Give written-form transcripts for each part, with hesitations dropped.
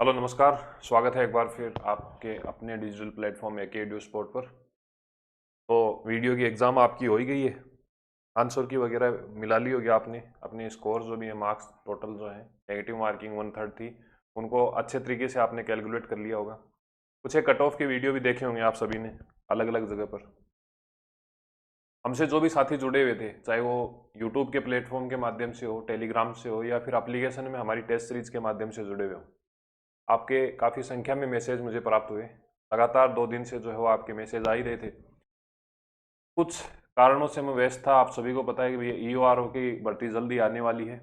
Hello नमस्कार। स्वागत है एक बार फिर आपके अपने डिजिटल प्लेटफॉर्म एके एडुस्पोर्ट पर। तो वीडियो की एग्ज़ाम आपकी हो ही गई है। आंसर की वगैरह मिला ली होगी आपने, अपने स्कोर जो भी है, मार्क्स टोटल जो है, नेगेटिव मार्किंग 1/3 थी, उनको अच्छे तरीके से आपने कैलकुलेट कर लिया होगा। कुछ एक कट ऑफ की वीडियो भी देखे होंगे आप सभी ने, अलग अलग जगह पर। हमसे जो भी साथी जुड़े हुए थे, चाहे वो यूट्यूब के प्लेटफॉर्म के माध्यम से हो, टेलीग्राम से हो, या फिर एप्लीकेशन में हमारी टेस्ट सीरीज के माध्यम से जुड़े हुए हो, आपके काफ़ी संख्या में मैसेज मुझे प्राप्त हुए। लगातार 2 दिन से जो है वो आपके मैसेज आ ही रहे थे। कुछ कारणों से मैं व्यस्त था। आप सभी को पता है कि भैया ईओआरओ की भर्ती जल्दी आने वाली है,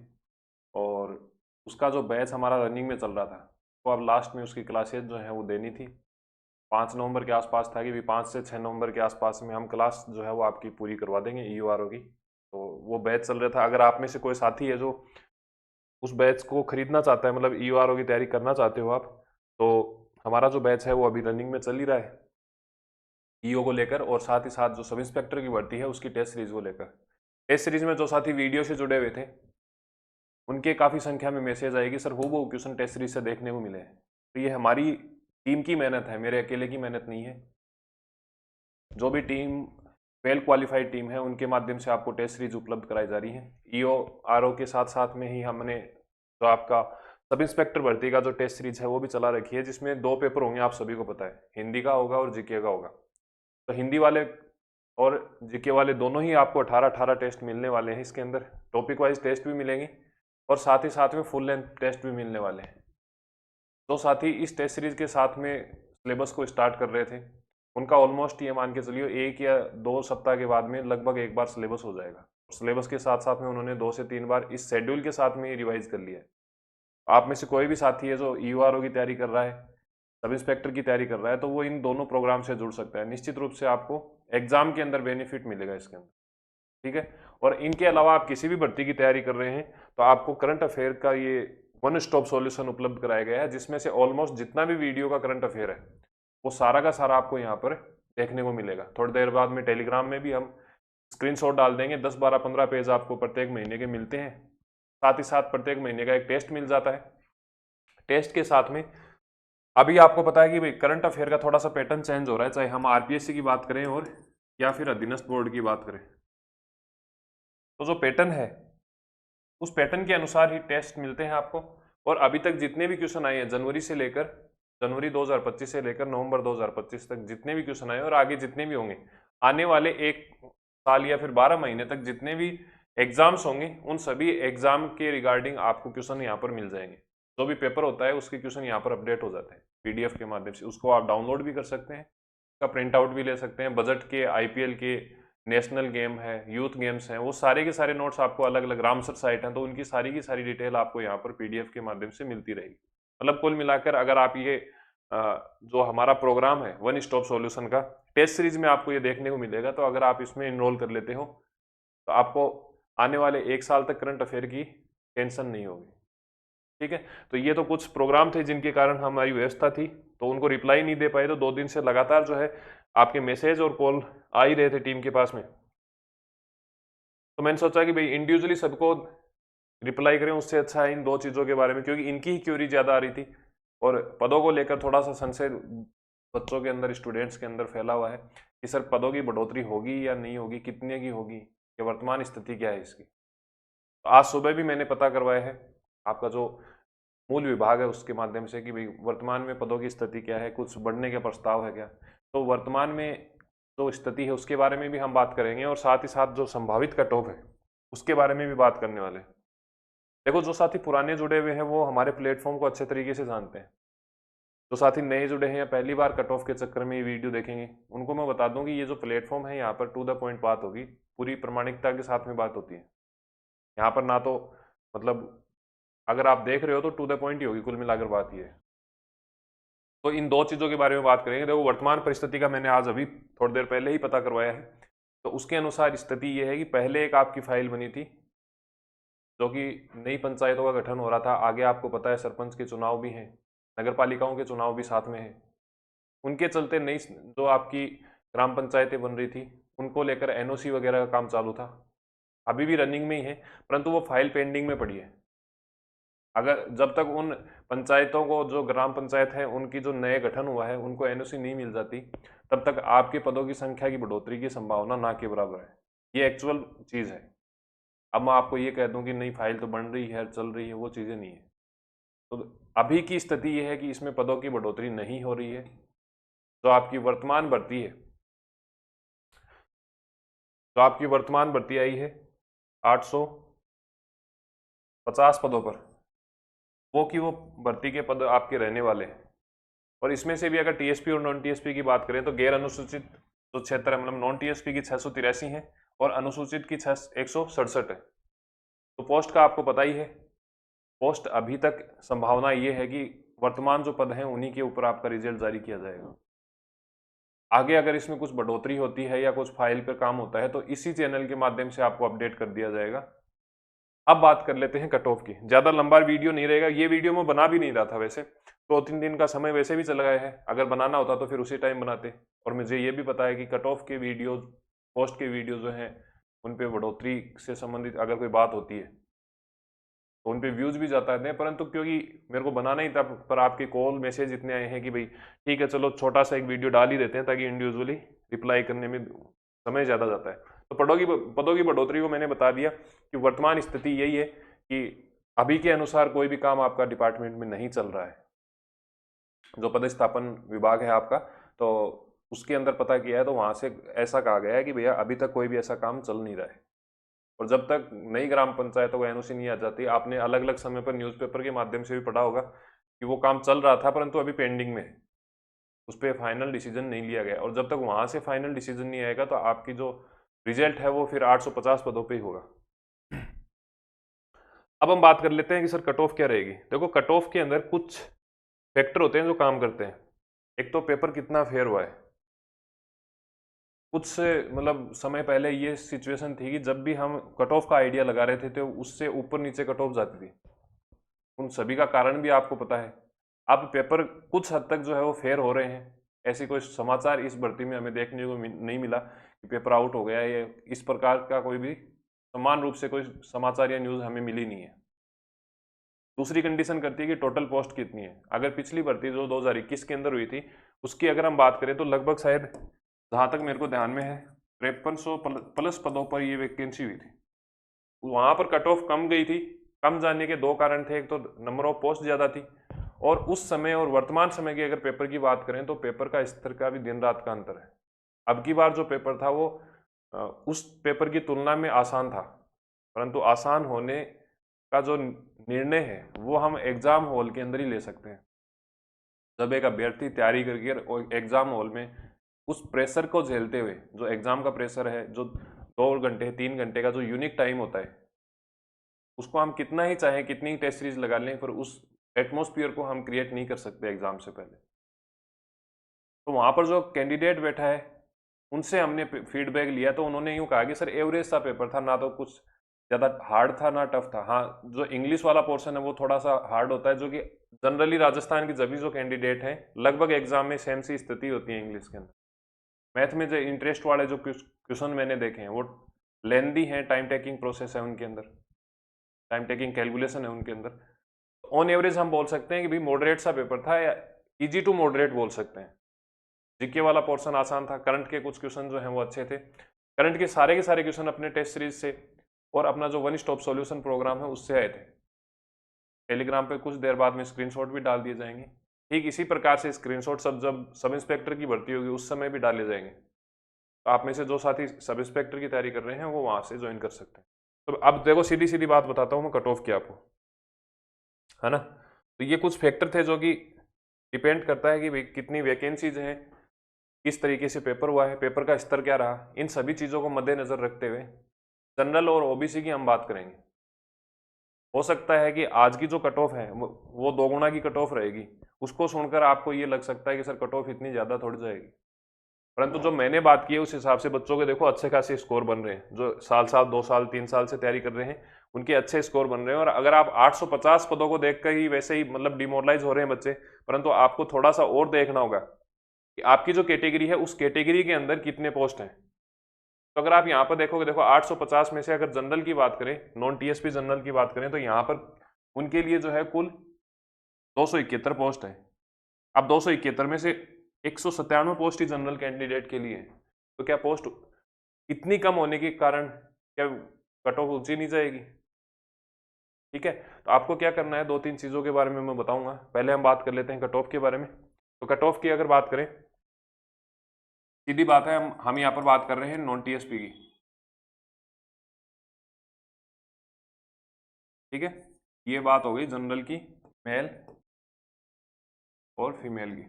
और उसका जो बैच हमारा रनिंग में चल रहा था, तो अब लास्ट में उसकी क्लासेज जो है वो देनी थी। 5 नवंबर के आसपास था कि भी 5 से 6 नवंबर के आसपास में हम क्लास जो है वो आपकी पूरी करवा देंगे ईओआरओ की। तो वो बैच चल रहा था। अगर आप में से कोई साथी है जो उस बैच को खरीदना चाहता है, मतलब ईओआरओ की तैयारी करना चाहते हो आप, तो हमारा जो बैच है वो अभी रनिंग में चल ही रहा है ईओ को लेकर, और साथ ही साथ जो सब इंस्पेक्टर की भर्ती है उसकी टेस्ट सीरीज को लेकर। टेस्ट सीरीज में जो साथी वीडियो से जुड़े हुए थे, उनके काफ़ी संख्या में मैसेज आएगी, सर हूबहू क्वेश्चन टेस्ट सीरीज से देखने को मिले हैं। तो ये हमारी टीम की मेहनत है, मेरे अकेले की मेहनत नहीं है। जो भी टीम वेल क्वालिफाइड टीम है, उनके माध्यम से आपको टेस्ट सीरीज उपलब्ध कराई जा रही है। ईओ आरओ के साथ साथ में ही हमने जो आपका सब इंस्पेक्टर भर्ती का जो टेस्ट सीरीज है वो भी चला रखी है, जिसमें 2 पेपर होंगे, आप सभी को पता है, हिंदी का होगा और जीके का होगा। तो हिंदी वाले और जीके वाले दोनों ही आपको 18-18 टेस्ट मिलने वाले हैं इसके अंदर। टॉपिक वाइज टेस्ट भी मिलेंगे, और साथ ही साथ में फुल लेंथ टेस्ट भी मिलने वाले हैं। तो साथी इस टेस्ट सीरीज के साथ में सिलेबस को स्टार्ट कर रहे थे, उनका ऑलमोस्ट ये मान के चलिए 1 या 2 सप्ताह के बाद में लगभग एक बार सिलेबस हो जाएगा। सिलेबस के साथ साथ में उन्होंने 2 से 3 बार इस शेड्यूल के साथ में ही रिवाइज कर लिया है। आप में से कोई भी साथी है जो ईओआरओ की तैयारी कर रहा है, सब इंस्पेक्टर की तैयारी कर रहा है, तो वो इन दोनों प्रोग्राम से जुड़ सकता है। निश्चित रूप से आपको एग्जाम के अंदर बेनिफिट मिलेगा इसके अंदर, ठीक है। और इनके अलावा आप किसी भी भर्ती की तैयारी कर रहे हैं, तो आपको करंट अफेयर का ये वन स्टॉप सॉल्यूशन उपलब्ध कराया गया है, जिसमें से ऑलमोस्ट जितना भी वीडियो का करंट अफेयर है वो सारा का सारा आपको यहाँ पर देखने को मिलेगा। थोड़ी देर बाद में टेलीग्राम में भी हम स्क्रीनशॉट डाल देंगे। 10, 12, 15 पेज आपको प्रत्येक महीने के मिलते हैं। साथ ही साथ प्रत्येक महीने का एक टेस्ट मिल जाता है। टेस्ट के साथ में अभी आपको पता है कि भाई करंट अफेयर का थोड़ा सा पैटर्न चेंज हो रहा है, चाहे हम आरपीएससी की बात करें और या फिर अधीनस्थ बोर्ड की बात करें। तो जो पैटर्न है, उस पैटर्न के अनुसार ही टेस्ट मिलते हैं आपको। और अभी तक जितने भी क्वेश्चन आए हैं, जनवरी 2025 से लेकर नवंबर 2025 तक जितने भी क्वेश्चन आए और आगे जितने भी होंगे, आने वाले 1 साल या फिर 12 महीने तक जितने भी एग्जाम्स होंगे, उन सभी एग्जाम के रिगार्डिंग आपको क्वेश्चन यहाँ पर मिल जाएंगे। जो भी पेपर होता है उसके क्वेश्चन यहाँ पर अपडेट हो जाते हैं पीडीएफ के माध्यम से। उसको आप डाउनलोड भी कर सकते हैं, उसका प्रिंट आउट भी ले सकते हैं। बजट के, आईपीएल के, नेशनल गेम है, यूथ गेम्स हैं, वो सारे के सारे नोट्स आपको अलग अलग रामसर साइट हैं, तो उनकी सारी की सारी डिटेल आपको यहाँ पर पीडीएफ के माध्यम से मिलती रहेगी। मतलब कुल मिलाकर अगर आप ये जो हमारा प्रोग्राम है वन स्टॉप सॉल्यूशन का, टेस्ट सीरीज में आपको ये देखने को मिलेगा। तो अगर आप इसमें इनरोल कर लेते हो तो आपको आने वाले 1 साल तक करंट अफेयर की टेंशन नहीं होगी, ठीक है। तो ये तो कुछ प्रोग्राम थे जिनके कारण हमारी व्यवस्था थी, तो उनको रिप्लाई नहीं दे पाए। तो 2 दिन से लगातार जो है आपके मैसेज और कॉल आ ही रहे थे टीम के पास में। तो मैंने सोचा कि भाई इंडिविजुअली सबको रिप्लाई करें, उससे अच्छा है इन 2 चीज़ों के बारे में, क्योंकि इनकी ही क्यूरी ज़्यादा आ रही थी। और पदों को लेकर थोड़ा सा संशय बच्चों के अंदर, स्टूडेंट्स के अंदर फैला हुआ है कि सर पदों की बढ़ोतरी होगी या नहीं होगी, कितने की होगी, या वर्तमान स्थिति क्या है इसकी। तो आज सुबह भी मैंने पता करवाया है आपका जो मूल विभाग है उसके माध्यम से कि भाई वर्तमान में पदों की स्थिति क्या है, कुछ बढ़ने का प्रस्ताव है क्या। तो वर्तमान में जो स्थिति है उसके बारे में भी हम बात करेंगे, और साथ ही साथ जो संभावित कट ऑफ है उसके बारे में भी बात करने वाले हैं। देखो, जो साथी पुराने जुड़े हुए हैं वो हमारे प्लेटफॉर्म को अच्छे तरीके से जानते हैं। जो साथी नए जुड़े हैं या पहली बार कट ऑफ के चक्कर में ये वीडियो देखेंगे, उनको मैं बता दूं कि ये जो प्लेटफॉर्म है यहाँ पर टू द पॉइंट बात होगी, पूरी प्रामाणिकता के साथ में बात होती है। यहाँ पर ना तो मतलब अगर आप देख रहे हो तो टू द पॉइंट ही होगी, कुल मिलाकर बात ये है। तो इन 2 चीज़ों के बारे में बात करेंगे। देखो, वर्तमान परिस्थिति का मैंने आज अभी थोड़ी देर पहले ही पता करवाया है। तो उसके अनुसार स्थिति ये है कि पहले एक आपकी फाइल बनी थी, जो कि नई पंचायतों का गठन हो रहा था। आगे आपको पता है सरपंच के चुनाव भी हैं, नगर पालिकाओं के चुनाव भी साथ में हैं। उनके चलते नई जो आपकी ग्राम पंचायतें बन रही थी, उनको लेकर एनओसी वगैरह का काम चालू था, अभी भी रनिंग में ही है, परंतु वो फाइल पेंडिंग में पड़ी है। अगर जब तक उन पंचायतों को, जो ग्राम पंचायत है उनकी जो नए गठन हुआ है, उनको एनओसी नहीं मिल जाती, तब तक आपके पदों की संख्या की बढ़ोतरी की संभावना ना के बराबर है। ये एक्चुअल चीज़ है। अब मैं आपको ये कह दूं कि नहीं फाइल तो बन रही है, चल रही है, वो चीज़ें नहीं है। तो अभी की स्थिति ये है कि इसमें पदों की बढ़ोतरी नहीं हो रही है। जो आपकी वर्तमान भर्ती है, जो आपकी वर्तमान भर्ती आई है 850 पदों पर, वो की वो भर्ती के पद आपके रहने वाले हैं। और इसमें से भी अगर टीएसपी और नॉन टीएसपी की बात करें तो गैर अनुसूचित जो क्षेत्र है, मतलब नॉन टीएसपी की 683 है और अनुसूचित की 167 है। तो पोस्ट का आपको पता ही है, पोस्ट अभी तक संभावना ये है कि वर्तमान जो पद हैं उन्हीं के ऊपर आपका रिजल्ट जारी किया जाएगा। आगे अगर इसमें कुछ बढ़ोतरी होती है या कुछ फाइल पर काम होता है तो इसी चैनल के माध्यम से आपको अपडेट कर दिया जाएगा। अब बात कर लेते हैं कट ऑफ की। ज़्यादा लंबा वीडियो नहीं रहेगा, ये वीडियो मैं बना भी नहीं रहा था वैसे, 2-3 दिन का समय वैसे भी चला गया है। अगर बनाना होता तो फिर उसी टाइम बनाते। और मुझे ये भी पता है कि कट ऑफ के वीडियो, पोस्ट के वीडियो जो हैं उन पे बढ़ोतरी से संबंधित अगर कोई बात होती है तो उन पे व्यूज़ भी जाता है, परंतु क्योंकि मेरे को बनाना ही था, पर आपके कॉल मैसेज इतने आए हैं कि भाई ठीक है चलो छोटा सा एक वीडियो डाल ही देते हैं, ताकि इंडिविजुअली रिप्लाई करने में समय ज़्यादा जाता है। तो पदों की बढ़ोतरी को मैंने बता दिया कि वर्तमान स्थिति यही है कि अभी के अनुसार कोई भी काम आपका डिपार्टमेंट में नहीं चल रहा है। जो पदस्थापन विभाग है आपका, तो उसके अंदर पता किया है तो वहाँ से ऐसा कहा गया है कि भैया अभी तक कोई भी ऐसा काम चल नहीं रहा है। और जब तक नई ग्राम पंचायतों को एनओसी नहीं आ जाती, आपने अलग अलग समय पर न्यूज़पेपर के माध्यम से भी पढ़ा होगा कि वो काम चल रहा था परंतु अभी पेंडिंग में है, उस पर फाइनल डिसीजन नहीं लिया गया। और जब तक वहाँ से फाइनल डिसीजन नहीं आएगा तो आपकी जो रिजल्ट है वो फिर 850 पदों पे ही होगा। अब हम बात कर लेते हैं कि सर कट ऑफ क्या रहेगी। देखो कट ऑफ के अंदर कुछ फैक्टर होते हैं जो काम करते हैं। एक तो पेपर कितना फेयर हुआ है। कुछ से मतलब समय पहले ये सिचुएशन थी कि जब भी हम कट ऑफ का आइडिया लगा रहे थे तो उससे ऊपर नीचे कट ऑफ जाती थी। उन सभी का कारण भी आपको पता है। अब पेपर कुछ हद तक जो है वो फेयर हो रहे हैं। ऐसी कोई समाचार इस भर्ती में हमें देखने को नहीं मिला कि पेपर आउट हो गया है, इस प्रकार का कोई भी समान रूप से कोई समाचार या न्यूज़ हमें मिली नहीं है। दूसरी कंडीशन करती है कि टोटल पोस्ट कितनी है। अगर पिछली भर्ती जो 2021 के अंदर हुई थी उसकी अगर हम बात करें तो लगभग शायद, जहाँ तक मेरे को ध्यान में है, 5300 प्लस पदों पर ये वैकेंसी हुई थी। वहाँ पर कट ऑफ कम गई थी। कम जाने के दो कारण थे, एक तो नंबर ऑफ पोस्ट ज़्यादा थी, और उस समय और वर्तमान समय की अगर पेपर की बात करें तो पेपर का स्तर का भी दिन रात का अंतर है। अब की बार जो पेपर था वो उस पेपर की तुलना में आसान था, परंतु आसान होने का जो निर्णय है वो हम एग्ज़ाम हॉल के अंदर ही ले सकते हैं। जब एक अभ्यर्थी तैयारी करके एग्ज़ाम हॉल में उस प्रेशर को झेलते हुए, जो एग्ज़ाम का प्रेशर है, जो 2 घंटे 3 घंटे का जो यूनिक टाइम होता है, उसको हम कितना ही चाहें, कितनी ही टेस्ट सीरीज लगा लें, पर उस एटमॉस्फेयर को हम क्रिएट नहीं कर सकते एग्ज़ाम से पहले। तो वहाँ पर जो कैंडिडेट बैठा है उनसे हमने फीडबैक लिया तो उन्होंने यूँ कहा कि सर एवरेज सा पेपर था, ना तो कुछ ज़्यादा हार्ड था ना टफ था। हाँ, जो इंग्लिश वाला पोर्शन है वो थोड़ा सा हार्ड होता है, जो कि जनरली राजस्थान की सभी जो कैंडिडेट हैं लगभग एग्जाम में सेम सी स्थिति होती है इंग्लिश के अंदर। मैथ में जो इंटरेस्ट वाले जो क्वेश्चन मैंने देखे हैं वो लेंदी हैं, टाइम टेकिंग प्रोसेस है उनके अंदर, टाइम टेकिंग कैलकुलेशन है उनके अंदर। ऑन एवरेज हम बोल सकते हैं कि भाई मॉडरेट सा पेपर था, या इजी टू मॉडरेट बोल सकते हैं। जीके वाला पोर्शन आसान था, करंट के कुछ क्वेश्चन जो हैं वो अच्छे थे। करंट के सारे क्वेश्चन अपने टेस्ट सीरीज से और अपना जो वन स्टॉप सॉल्यूशन प्रोग्राम है उससे आए थे। टेलीग्राम पे कुछ देर बाद में स्क्रीनशॉट भी डाल दिए जाएंगे। ठीक इसी प्रकार से स्क्रीनशॉट जब सब इंस्पेक्टर की भर्ती होगी उस समय भी डाले जाएंगे। तो आप में से जो साथी सब इंस्पेक्टर की तैयारी कर रहे हैं वो वहाँ से ज्वाइन कर सकते हैं। तो अब देखो सीधी सीधी बात बताता हूँ मैं कट ऑफ की आपको, है ना। तो ये कुछ फैक्टर थे जो कि डिपेंड करता है कि भाई कितनी वैकेंसीज हैं, किस तरीके से पेपर हुआ है, पेपर का स्तर क्या रहा। इन सभी चीज़ों को मद्देनजर रखते हुए जनरल और ओबीसी की हम बात करेंगे। हो सकता है कि आज की जो कट ऑफ है वो 2 गुना की कट ऑफ रहेगी। उसको सुनकर आपको ये लग सकता है कि सर कट ऑफ इतनी ज़्यादा थोड़ी जाएगी, परंतु जो मैंने बात की है उस हिसाब से बच्चों के देखो अच्छे खासे स्कोर बन रहे हैं। जो साल 2 साल 3 साल से तैयारी कर रहे हैं उनके अच्छे स्कोर बन रहे हैं। और अगर आप 850 पदों को देखकर ही वैसे ही मतलब डिमोरलाइज हो रहे हैं बच्चे, परंतु आपको थोड़ा सा और देखना होगा कि आपकी जो कैटेगरी है उस कैटेगरी के अंदर कितने पोस्ट हैं। तो अगर आप यहाँ पर देखोगे, देखो 850 में से अगर जनरल की बात करें, नॉन टीएसपी जनरल की बात करें, तो यहाँ पर उनके लिए जो है कुल 271 पोस्ट है। अब 271 में से 197 पोस्ट ही जनरल कैंडिडेट के लिए है, तो क्या पोस्ट इतनी कम होने के कारण क्या कट ऑफ ऊंची नहीं जाएगी? ठीक है, तो आपको क्या करना है, 2-3 चीज़ों के बारे में मैं बताऊंगा। पहले हम बात कर लेते हैं कट ऑफ के बारे में। तो कट ऑफ की अगर बात करें, सीधी बात है, हम यहाँ पर बात कर रहे हैं नॉन टीएसपी की। ठीक है, ये बात हो गई जनरल की, मेल और फीमेल की।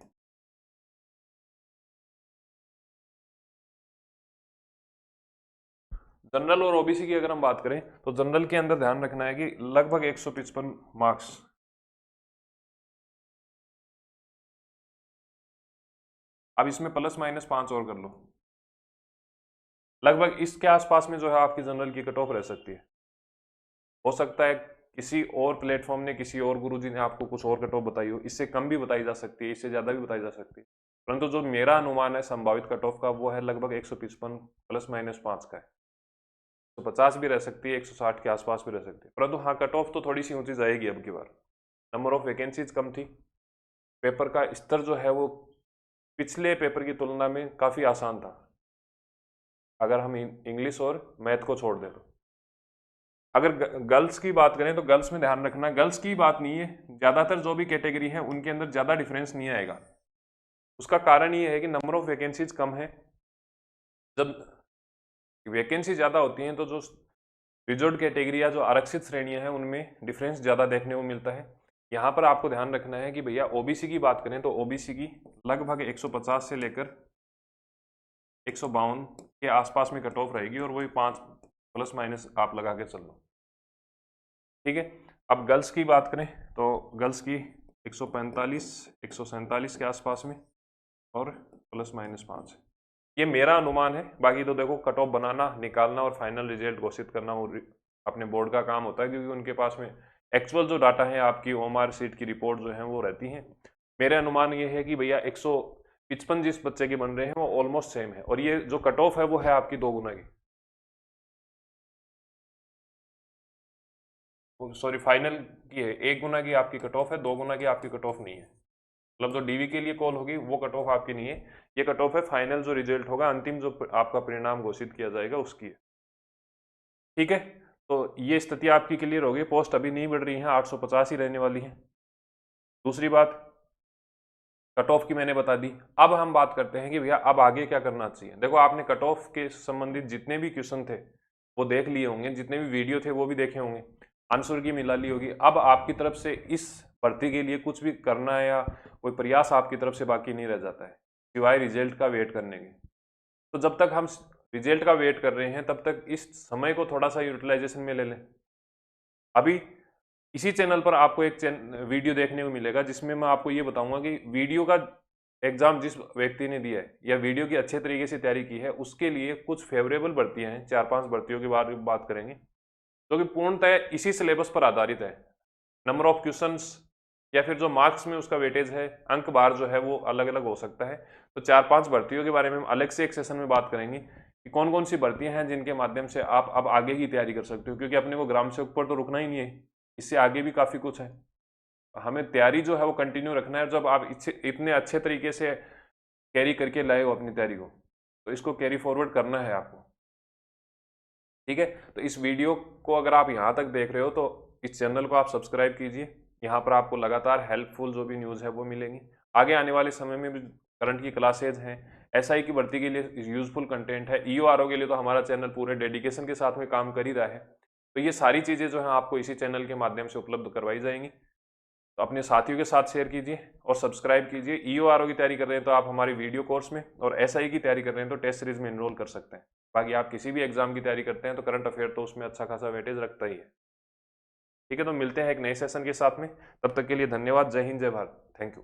जनरल और ओबीसी की अगर हम बात करें तो जनरल के अंदर ध्यान रखना है कि लगभग 155 मार्क्स, अब इसमें प्लस माइनस 5 और कर लो, लगभग इसके आसपास में जो है आपकी जनरल की कट ऑफ रह सकती है। हो सकता है किसी और प्लेटफॉर्म ने, किसी और गुरुजी ने आपको कुछ और कट ऑफ बताई हो, इससे कम भी बताई जा सकती है, इससे ज़्यादा भी बताई जा सकती है, परंतु जो मेरा अनुमान है संभावित कट ऑफ का वो है लगभग 155 प्लस माइनस 5 का है। तो 50 भी रह सकती है, 160 के आसपास भी रह सकती है, परंतु हाँ कट ऑफ तो थोड़ी सी ऊंची जाएगी अब की बार। नंबर ऑफ वैकेंसीज कम थी, पेपर का स्तर जो है वो पिछले पेपर की तुलना में काफ़ी आसान था, अगर हम इंग्लिश और मैथ को छोड़ दें तो। अगर गर्ल्स की बात करें तो गर्ल्स में ध्यान रखना, गर्ल्स की बात नहीं है, ज़्यादातर जो भी कैटेगरी है उनके अंदर ज़्यादा डिफरेंस नहीं आएगा। उसका कारण ये है कि नंबर ऑफ वैकेंसीज कम है। जब वैकेंसी ज़्यादा होती हैं तो जो रिजर्व कैटेगरी या जो आरक्षित श्रेणियां हैं उनमें डिफरेंस ज़्यादा देखने को मिलता है। यहाँ पर आपको ध्यान रखना है कि भैया ओबीसी की बात करें तो ओबीसी की लगभग 150 से लेकर 152 के आसपास में कट ऑफ रहेगी, और वही 5 प्लस माइनस आप लगा के चल लो। ठीक है, अब गर्ल्स की बात करें तो गर्ल्स की 145 147 के आसपास में और प्लस माइनस 5, ये मेरा अनुमान है। बाकी तो देखो कट ऑफ बनाना, निकालना और फाइनल रिजल्ट घोषित करना वो अपने बोर्ड का काम होता है, क्योंकि उनके पास में एक्चुअल जो डाटा है आपकी ओएमआर सीट की रिपोर्ट जो है वो रहती हैं। मेरे अनुमान ये है कि भैया 155 जिस बच्चे के बन रहे हैं वो ऑलमोस्ट सेम है, और ये जो कट ऑफ है वो है आपकी 2 गुना की, सॉरी फाइनल की है 1 गुना की आपकी कट ऑफ है, 2 गुना की आपकी कट ऑफ नहीं है। मतलब जो डीवी के लिए कॉल होगी वो कट ऑफ आपकी नहीं है, ये कट ऑफ है फाइनल जो रिजल्ट होगा, अंतिम जो आपका परिणाम घोषित किया जाएगा उसकी है। ठीक है, तो ये स्थिति आपकी क्लियर होगी, पोस्ट अभी नहीं बढ़ रही है, 850 ही रहने वाली है। दूसरी बात कट ऑफ की मैंने बता दी। अब हम बात करते हैं कि भैया अब आगे क्या करना चाहिए। देखो आपने कट ऑफ के संबंधित जितने भी क्वेश्चन थे वो देख लिए होंगे, जितने भी वीडियो थे वो भी देखे होंगे, आंसर की मिला ली होगी। अब आपकी तरफ से इस भर्ती के लिए कुछ भी करना है या कोई प्रयास आपकी तरफ से बाकी नहीं रह जाता है, सिवाय रिजल्ट का वेट करने के। तो जब तक हम रिजल्ट का वेट कर रहे हैं तब तक इस समय को थोड़ा सा यूटिलाइजेशन में ले लें। अभी इसी चैनल पर आपको एक वीडियो देखने को मिलेगा जिसमें मैं आपको ये बताऊंगा कि वीडियो का एग्जाम जिस व्यक्ति ने दिया है या वीडियो की अच्छे तरीके से तैयारी की है उसके लिए कुछ फेवरेबल भर्तियां हैं, 4-5 भर्तियों के बारे में बात करेंगे जो कि पूर्णतः इसी सिलेबस पर आधारित है। नंबर ऑफ क्वेश्चंस या फिर जो मार्क्स में उसका वेटेज है, अंक बार जो है वो अलग अलग हो सकता है। तो 4-5 भर्तियों के बारे में हम अलग से एक सेशन में बात करेंगे कि कौन कौन सी भर्तियां हैं जिनके माध्यम से आप अब आगे की तैयारी कर सकते हो, क्योंकि अपने को ग्राम सेवक पर तो रुकना ही नहीं है, इससे आगे भी काफ़ी कुछ है। हमें तैयारी जो है वो कंटिन्यू रखना है। जब आप इतने अच्छे तरीके से कैरी करके लाए हो अपनी तैयारी को, तो इसको कैरी फॉरवर्ड करना है आपको। ठीक है, तो इस वीडियो को अगर आप यहाँ तक देख रहे हो तो इस चैनल को आप सब्सक्राइब कीजिए। यहाँ पर आपको लगातार हेल्पफुल जो भी न्यूज़ है वो मिलेंगी। आगे आने वाले समय में भी करंट की क्लासेज हैं, एसआई की भर्ती के लिए यूजफुल कंटेंट है, ईओ आरओ के लिए तो हमारा चैनल पूरे डेडिकेशन के साथ में काम कर ही रहा है। तो ये सारी चीज़ें जो है आपको इसी चैनल के माध्यम से उपलब्ध करवाई जाएंगी। तो अपने साथियों के साथ शेयर कीजिए और सब्सक्राइब कीजिए। ईओ आरओ की तैयारी कर रहे हैं तो आप हमारी वीडियो कोर्स में, और एसआई की तैयारी कर रहे हैं तो टेस्ट सीरीज में एनरोल कर सकते हैं। बाकी आप किसी भी एग्जाम की तैयारी करते हैं तो करंट अफेयर तो उसमें अच्छा खासा वेटेज रखता ही है। ठीक है, तो मिलते हैं एक नए सेशन के साथ में, तब तक के लिए धन्यवाद। जय हिंद, जय भारत, थैंक यू।